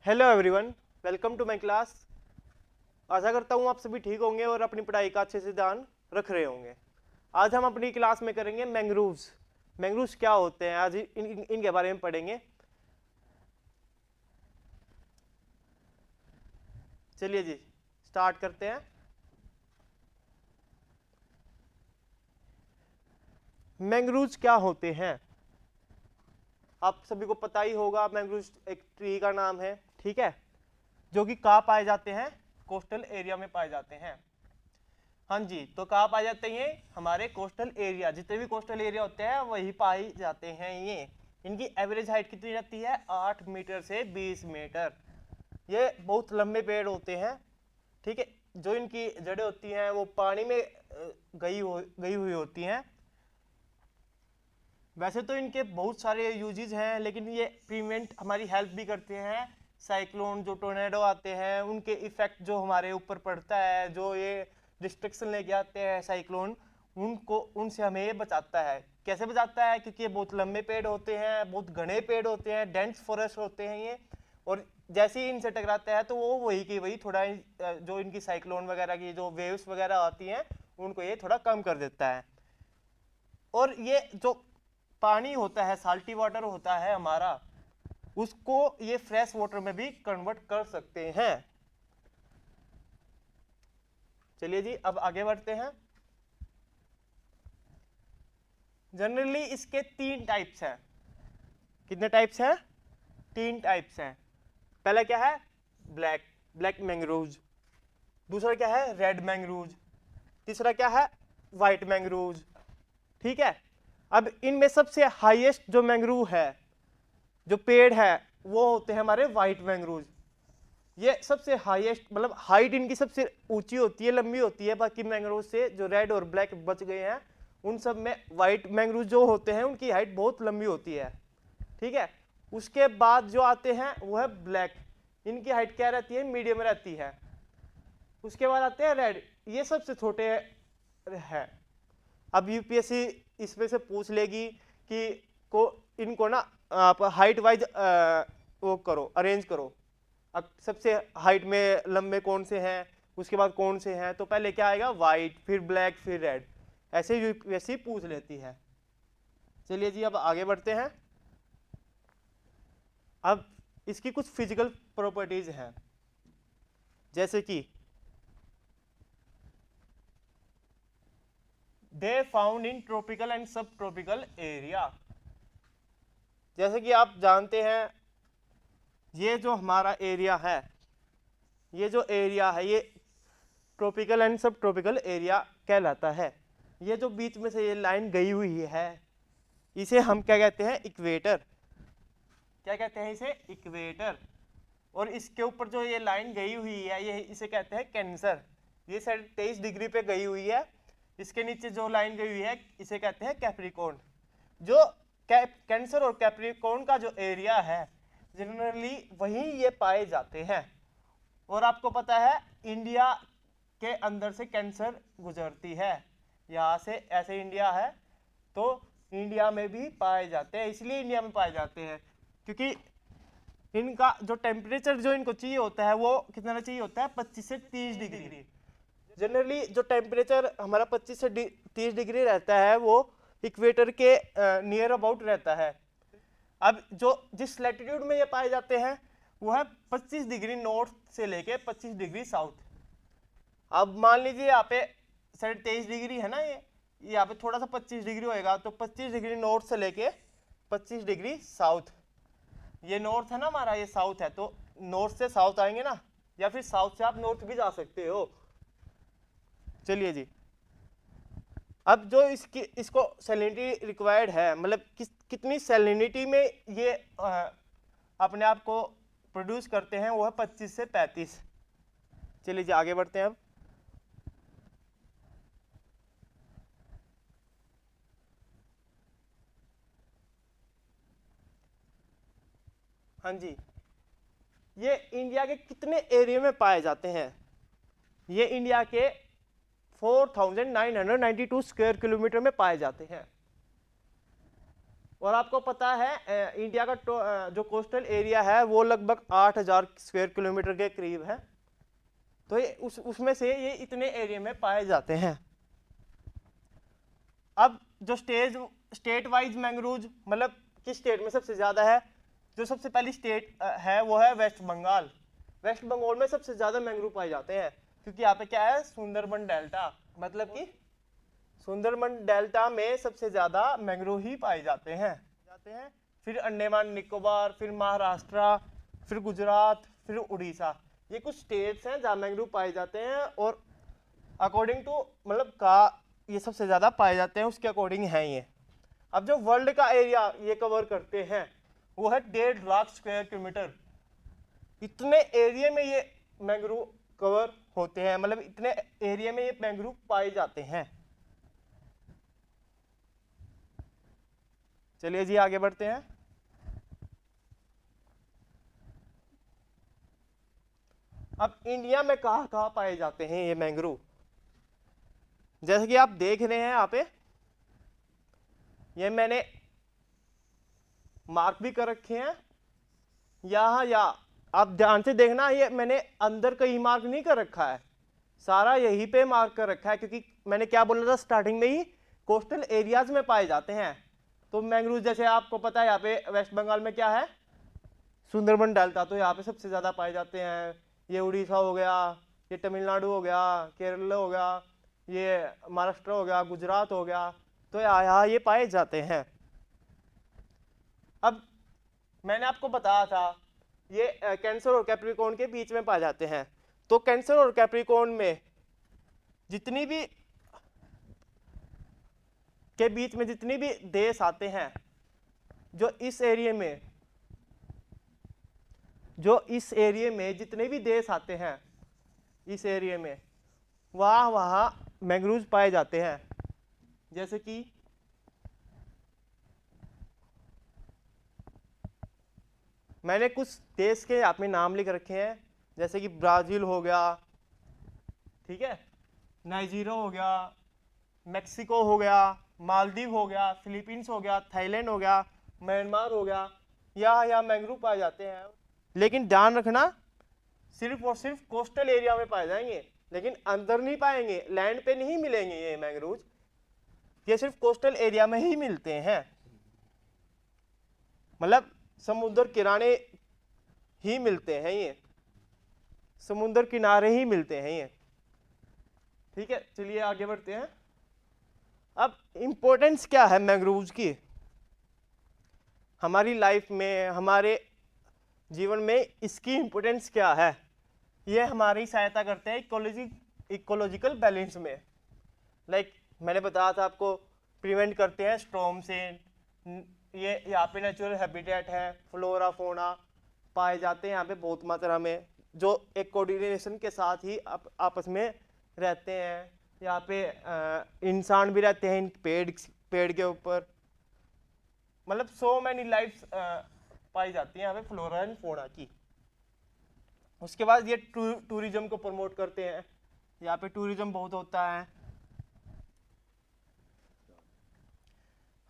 Hello everyone, welcome to my class. आशा करता हूँ आप सभी ठीक होंगे और अपनी पढ़ाई का अच्छे से ध्यान रख रहे होंगे। आज हम अपनी क्लास में करेंगे मैंग्रोव्स। मैंग्रोव्स क्या होते हैं, आज इनके बारे में पढ़ेंगे। चलिए जी, स्टार्ट करते हैं। मैंग्रोव्स क्या होते हैं, आप सभी को पता ही होगा। मैंग्रोव्स एक ट्री का नाम है, ठीक है, जो कि कहाँ पाए जाते हैं, कोस्टल एरिया में पाए जाते हैं। हाँ जी, तो कहाँ पाए जाते हैं, हमारे कोस्टल एरिया, जितने भी कोस्टल एरिया होते हैं वही पाए जाते हैं ये। इनकी एवरेज हाइट कितनी रहती है, 8 मीटर से 20 मीटर। ये बहुत लंबे पेड़ होते हैं, ठीक है। जो इनकी जड़ें होती हैं वो पानी में गई हुई होती हैं। वैसे तो इनके बहुत सारे यूजेस हैं, लेकिन ये प्रिवेंट हमारी हेल्प भी करते हैं। साइक्लोन, जो टोर्नेडो आते हैं, उनके इफेक्ट जो हमारे ऊपर पड़ता है, जो ये डिस्ट्रक्शन लेके आते हैं साइक्लोन, उनसे हमें ये बचाता है। कैसे बचाता है, क्योंकि ये बहुत लंबे पेड़ होते हैं, बहुत घने पेड़ होते हैं, डेंस फॉरेस्ट होते हैं ये। और जैसे ही इनसे टकराता है तो वो वही की वही थोड़ा जो इनकी साइक्लोन वगैरह की जो वेव्स वगैरह आती हैं उनको ये थोड़ा कम कर देता है। और ये जो पानी होता है, साल्टी वाटर होता है हमारा, उसको ये फ्रेश वाटर में भी कन्वर्ट कर सकते हैं। चलिए जी, अब आगे बढ़ते हैं। जनरली इसके 3 टाइप्स हैं। कितने टाइप्स हैं, 3 टाइप्स हैं। पहला क्या है, ब्लैक मैंग्रोव्स। दूसरा क्या है, रेड मैंग्रोव्स। तीसरा क्या है, व्हाइट मैंग्रोव्स, ठीक है। अब इनमें सबसे हाईएस्ट जो मैंग्रोव है, जो पेड़ है, वो होते हैं हमारे व्हाइट मैंग्रोव्स। ये सबसे हाईएस्ट, मतलब हाइट इनकी सबसे ऊंची होती है, लंबी होती है बाकी मैंग्रोव से। जो रेड और ब्लैक बच गए हैं उन सब में व्हाइट मैंग्रोव जो होते हैं उनकी हाइट बहुत लंबी होती है, ठीक है। उसके बाद जो आते हैं वो है ब्लैक। इनकी हाइट क्या रहती है, मीडियम रहती है। उसके बाद आते हैं रेड, ये सबसे छोटे है। अब यूपीएससी इसमें से पूछ लेगी कि इनको ना आप हाइट वाइज वो करो, अरेंज करो। अब सबसे हाइट में लंबे कौन से हैं, उसके बाद कौन से हैं, तो पहले क्या आएगा, वाइट, फिर ब्लैक, फिर रेड। ऐसे यूपीएससी पूछ लेती है। चलिए जी, अब आगे बढ़ते हैं। अब इसकी कुछ फिजिकल प्रॉपर्टीज हैं, जैसे कि they found in tropical and सब ट्रॉपिकल एरिया। जैसे कि आप जानते हैं, ये जो हमारा एरिया है, ये ट्रॉपिकल एंड सब ट्रॉपिकल एरिया कहलाता है। ये जो बीच में से ये लाइन गई हुई है, इसे हम क्या कहते हैं, इक्वेटर। क्या कहते हैं इसे, इक्वेटर। और इसके ऊपर जो ये लाइन गई हुई है, ये इसे कहते हैं कैंसर। ये साइड 23 डिग्री पे गई हुई है। इसके नीचे जो लाइन गई हुई है इसे कहते हैं कैप्रिकॉर्न। जो कैंसर और कैप्रिकॉर्न का जो एरिया है, जनरली वहीं ये पाए जाते हैं। और आपको पता है, इंडिया के अंदर से कैंसर गुजरती है, यहाँ से ऐसे इंडिया है, तो इंडिया में भी पाए जाते हैं। इसलिए इंडिया में पाए जाते हैं क्योंकि इनका जो टेम्परेचर जो इनको चाहिए होता है वो कितना चाहिए होता है, 25 से 30 डिग्री। जनरली जो टेम्परेचर हमारा 25 से 30 डिग्री रहता है वो इक्वेटर के नियर अबाउट रहता है। अब जो जिस लैटिट्यूड में ये पाए जाते हैं वो है 25 डिग्री नॉर्थ से लेके 25 डिग्री साउथ। अब मान लीजिए यहाँ पे 23.5 डिग्री है ना, ये यहाँ पे थोड़ा सा 25 डिग्री होएगा, तो 25 डिग्री नॉर्थ से लेके 25 डिग्री साउथ। ये नॉर्थ है ना हमारा, ये साउथ है, तो नॉर्थ से साउथ आएंगे ना, या फिर साउथ से आप नॉर्थ भी जा सकते हो। चलिए जी, अब जो इसको सैलिनिटी रिक्वायर्ड है, मतलब कितनी सैलिनिटी में ये अपने आप को प्रोड्यूस करते हैं, वो है 25 से 35। चलिए जी, आगे बढ़ते हैं अब। हाँ जी, ये इंडिया के कितने एरिया में पाए जाते हैं, ये इंडिया के 4992 स्क्वायर किलोमीटर में पाए जाते हैं। और आपको पता है इंडिया का जो कोस्टल एरिया है वो लगभग 8000 स्क्वायर किलोमीटर के करीब है। तो ये उसमें से ये इतने एरिया में पाए जाते हैं। अब जो स्टेट वाइज मैंग्रोव मतलब किस स्टेट में सबसे ज़्यादा है, जो सबसे पहली स्टेट है वो है वेस्ट बंगाल। वेस्ट बंगाल में सबसे ज़्यादा मैंग्रोव पाए जाते हैं, क्योंकि यहाँ पे क्या है, सुंदरबन डेल्टा, मतलब कि सुंदरबन डेल्टा में सबसे ज़्यादा मैंग्रोव ही पाए जाते हैं। फिर अंडमान निकोबार, फिर महाराष्ट्र, फिर गुजरात, फिर उड़ीसा, ये कुछ स्टेट्स हैं जहाँ मैंग्रोव पाए जाते हैं। और अकॉर्डिंग टू मतलब का ये सबसे ज़्यादा पाए जाते हैं उसके अकॉर्डिंग है ये। अब जो वर्ल्ड का एरिया ये कवर करते हैं वो है 1.5 लाख स्क्वायर किलोमीटर। इतने एरिया में ये मैंग्रोव कवर होते हैं, मतलब इतने एरिया में ये मैंग्रोव पाए जाते हैं। चलिए जी आगे बढ़ते हैं। अब इंडिया में कहाँ कहाँ पाए जाते हैं ये मैंग्रोव, जैसे कि आप देख रहे हैं यहाँ पे, ये मैंने मार्क भी कर रखे हैं यहाँ या आप ध्यान से देखना, ये मैंने अंदर कहीं मार्क नहीं कर रखा है, सारा यहीं पे मार्क कर रखा है, क्योंकि मैंने क्या बोला था स्टार्टिंग में ही, कोस्टल एरियाज में पाए जाते हैं। तो मैंग्रोव जैसे आपको पता है यहाँ पे वेस्ट बंगाल में क्या है, सुंदरबन डेल्टा, तो यहाँ पे सबसे ज़्यादा पाए जाते हैं। ये उड़ीसा हो गया, ये तमिलनाडु हो गया, केरल हो गया, ये महाराष्ट्र हो गया, गुजरात हो गया, तो यहाँ ये पाए जाते हैं। अब मैंने आपको बताया था ये कैंसर और कैप्रिकॉर्न के बीच में पाए जाते हैं। तो कैंसर और कैप्रिकॉर्न में जितनी भी के बीच में जितनी भी देश आते हैं, जो इस एरिया में जितने भी देश आते हैं इस एरिया में, वहाँ मैंग्रोव पाए जाते हैं। जैसे कि मैंने कुछ देश के यहाँ पे नाम लिख रखे हैं, जैसे कि ब्राज़ील हो गया, ठीक है, नाइजीरिया हो गया, मैक्सिको हो गया, मालदीव हो गया, फिलीपींस हो गया, थाईलैंड हो गया, म्यांमार हो गया, यहाँ मैंग्रोव पाए जाते हैं। लेकिन ध्यान रखना, सिर्फ और सिर्फ कोस्टल एरिया में पाए जाएंगे, लेकिन अंदर नहीं पाएंगे, लैंड पे नहीं मिलेंगे ये मैंग्रोव, ये सिर्फ कोस्टल एरिया में ही मिलते हैं, मतलब समुद्र किनारे ही मिलते हैं, ये समुद्र किनारे ही मिलते हैं ये। ठीक है, चलिए आगे बढ़ते हैं। अब इंपॉर्टेंस क्या है मैंग्रोव्स की हमारी लाइफ में, हमारे जीवन में, इसकी इंपॉर्टेंस क्या है? ये हमारी सहायता करते हैं इकोलॉजिकल बैलेंस में। लाइक मैंने बताया था आपको, प्रिवेंट करते हैं स्टॉर्म से, ये यहाँ पे नेचुरल हैबिटेट है, फ्लोरा फोना पाए जाते हैं यहाँ पे बहुत मात्रा में, जो एक कोऑर्डिनेशन के साथ ही आपस में रहते हैं। यहाँ पे इंसान भी रहते हैं इन पेड़ के ऊपर, मतलब सो मैनी लाइफ्स पाई जाती है यहाँ पे फ्लोरा एंड फोना की। उसके बाद ये टूरिज्म को प्रमोट करते हैं, यहाँ पे टूरिज्म बहुत होता है।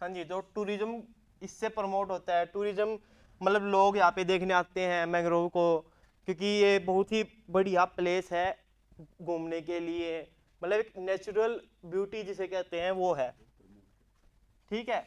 हाँ जी, जो टूरिज्म इससे प्रमोट होता है, टूरिज्म मतलब लोग यहाँ पे देखने आते हैं मैंग्रोव को, क्योंकि ये बहुत ही बढ़िया प्लेस है घूमने के लिए, मतलब एक नेचुरल ब्यूटी जिसे कहते हैं वो है। ठीक है,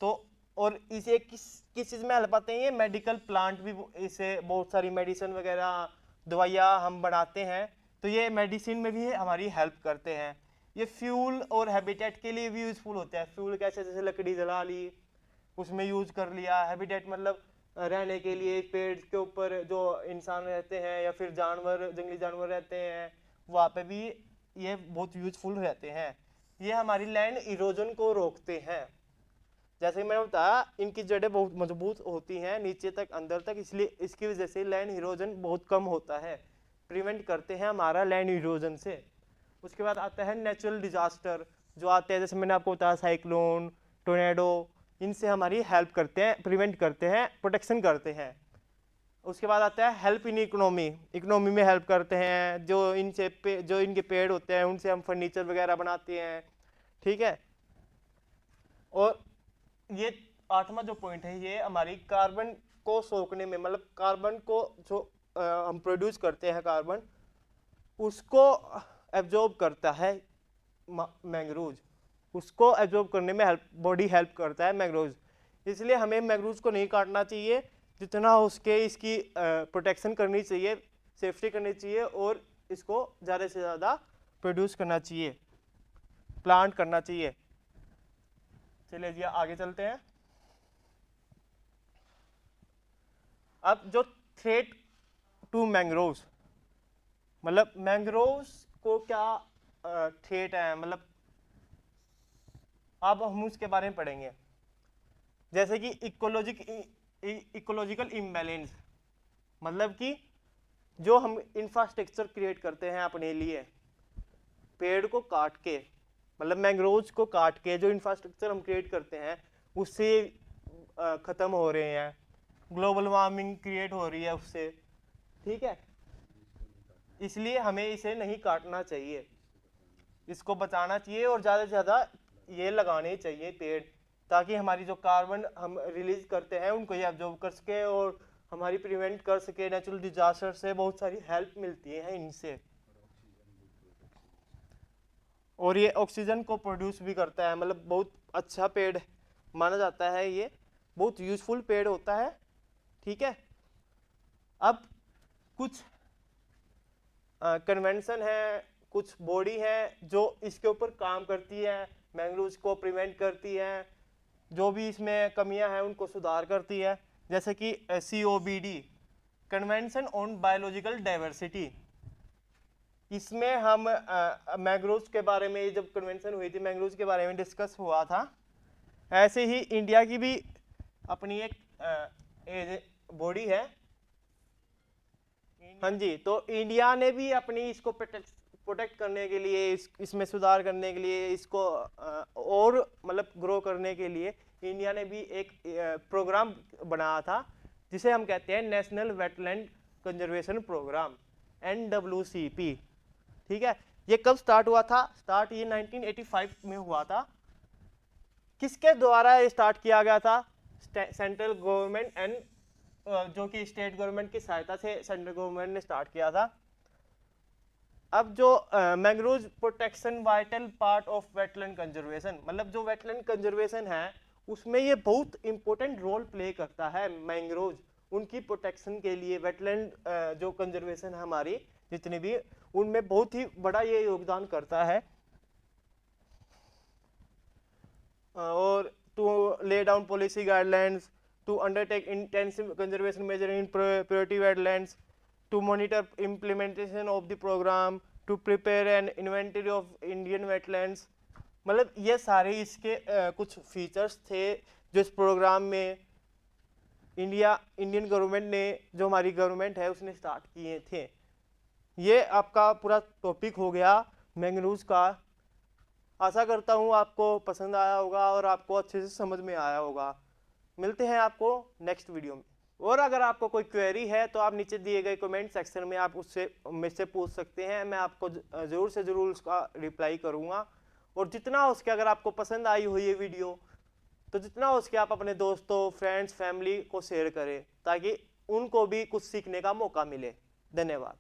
तो और इसे किस चीज़ में हेल्प आते हैं, ये मेडिकल प्लांट भी, इसे बहुत सारी मेडिसिन वगैरह दवाइयाँ हम बनाते हैं, तो ये मेडिसिन में भी हमारी हेल्प करते हैं। ये फ्यूल और हैबिटेट के लिए भी यूज़फुल होता है। फ्यूल कैसे, जैसे लकड़ी जला ली उसमें यूज़ कर लिया, हैबिटेट मतलब रहने के लिए, पेड़ के ऊपर जो इंसान रहते हैं या फिर जानवर, जंगली जानवर रहते हैं, वहाँ पे भी ये बहुत यूज़फुल रहते हैं। ये हमारी लैंड इरोजन को रोकते हैं, जैसे मैंने बताया इनकी जड़ें बहुत मजबूत होती हैं नीचे तक, अंदर तक, इसलिए इसकी वजह से लैंड इरोजन बहुत कम होता है, प्रिवेंट करते हैं हमारा लैंड इरोजन से। उसके बाद आता है नेचुरल डिजास्टर जो आते हैं, जैसे मैंने आपको बताया साइक्लोन, टोर्नेडो, इनसे हमारी हेल्प करते हैं, प्रिवेंट करते हैं, प्रोटेक्शन करते हैं। उसके बाद आता है हेल्प इन इकोनॉमी में हेल्प करते हैं, जो इनके पेड़ होते हैं उनसे हम फर्नीचर वगैरह बनाते हैं। ठीक है, और ये 8वां जो पॉइंट है ये हमारी कार्बन को सोखने में, मतलब कार्बन को जो हम प्रोड्यूस करते हैं कार्बन, उसको एब्जॉर्ब करता है मैंग्रोव, उसको एब्जॉर्ब करने में बॉडी हेल्प करता है मैंग्रोव। इसलिए हमें मैंग्रोव को नहीं काटना चाहिए, जितना हो उसके इसकी प्रोटेक्शन करनी चाहिए, सेफ्टी करनी चाहिए, और इसको ज़्यादा से ज़्यादा प्रोड्यूस करना चाहिए, प्लांट करना चाहिए। चलिए जी आगे चलते हैं। अब जो थ्रेट टू मैंग्रोव्स, मतलब मैंग्रोव्स को क्या थ्रेट है, मतलब अब हम उसके बारे में पढ़ेंगे। जैसे कि इकोलॉजिकल इम्बैलेंस, मतलब कि जो हम इंफ्रास्ट्रक्चर क्रिएट करते हैं अपने लिए पेड़ को काट के, मतलब मैंग्रोव्स को काट के जो इंफ्रास्ट्रक्चर हम क्रिएट करते हैं उससे ख़त्म हो रहे हैं, ग्लोबल वार्मिंग क्रिएट हो रही है उससे, ठीक है। इसलिए हमें इसे नहीं काटना चाहिए, इसको बचाना चाहिए, और ज़्यादा से ज़्यादा ये लगाने चाहिए पेड़, ताकि हमारी जो कार्बन हम रिलीज करते हैं उनको ये एब्जॉर्ब कर सके और हमारी प्रिवेंट कर सके नेचुरल डिजास्टर से। बहुत सारी हेल्प मिलती है इनसे, और ये ऑक्सीजन को प्रोड्यूस भी करता है, मतलब बहुत अच्छा पेड़ माना जाता है, ये बहुत यूजफुल पेड़ होता है, ठीक है। अब कुछ कन्वेंशन है, कुछ बॉडी है जो इसके ऊपर काम करती है, मैंग्रोव्स को प्रिवेंट करती है, जो भी इसमें कमियां हैं उनको सुधार करती है। जैसे कि COBD, convention on biological diversity, इसमें हम मैंग्रोव्स के बारे में, जब कन्वेंशन हुई थी मैंग्रोव्स के बारे में डिस्कस हुआ था। ऐसे ही इंडिया की भी अपनी एक बॉडी है, हाँ जी, तो इंडिया ने भी अपनी इसको प्रोटेक्ट करने के लिए, इसमें सुधार करने के लिए, इसको और मतलब ग्रो करने के लिए इंडिया ने भी एक प्रोग्राम बनाया था जिसे हम कहते हैं national wetland conservation programme, NWCP, ठीक है। ये कब स्टार्ट हुआ था? स्टार्ट ये 1985 में हुआ था। किसके द्वारा ये स्टार्ट किया गया था? सेंट्रल गवर्नमेंट एंड जो कि स्टेट गवर्नमेंट की सहायता से सेंट्रल गवर्नमेंट ने स्टार्ट किया था। अब जो mangrove protection vital part of wetland conservation, मतलब जो वेटलैंड कंजर्वेशन है उसमें ये बहुत इंपॉर्टेंट रोल प्ले करता है मैंग्रोव, उनकी प्रोटेक्शन के लिए। वेटलैंड जो कंजर्वेशन है हमारी जितनी भी, उनमें बहुत ही बड़ा ये योगदान करता है। और to lay down policy guidelines, to undertake intensive conservation measure in priority wetlands, to monitor implementation of the program, to prepare an inventory of Indian wetlands। मतलब ये सारे इसके कुछ फीचर्स थे जो इस प्रोग्राम में इंडियन गवर्नमेंट ने, जो हमारी गवर्नमेंट है उसने स्टार्ट किए थे। ये आपका पूरा टॉपिक हो गया मैंग्रोव्स का। आशा करता हूँ आपको पसंद आया होगा और आपको अच्छे से समझ में आया होगा। मिलते हैं आपको नेक्स्ट वीडियो में। और अगर आपको कोई क्वेरी है तो आप नीचे दिए गए कमेंट सेक्शन में आप उससे मुझसे पूछ सकते हैं, मैं आपको ज़रूर से ज़रूर उसका रिप्लाई करूँगा। और जितना हो सके, अगर आपको पसंद आई हो ये वीडियो, तो जितना हो सके आप अपने दोस्तों, फ्रेंड्स, फैमिली को शेयर करें ताकि उनको भी कुछ सीखने का मौका मिले। धन्यवाद।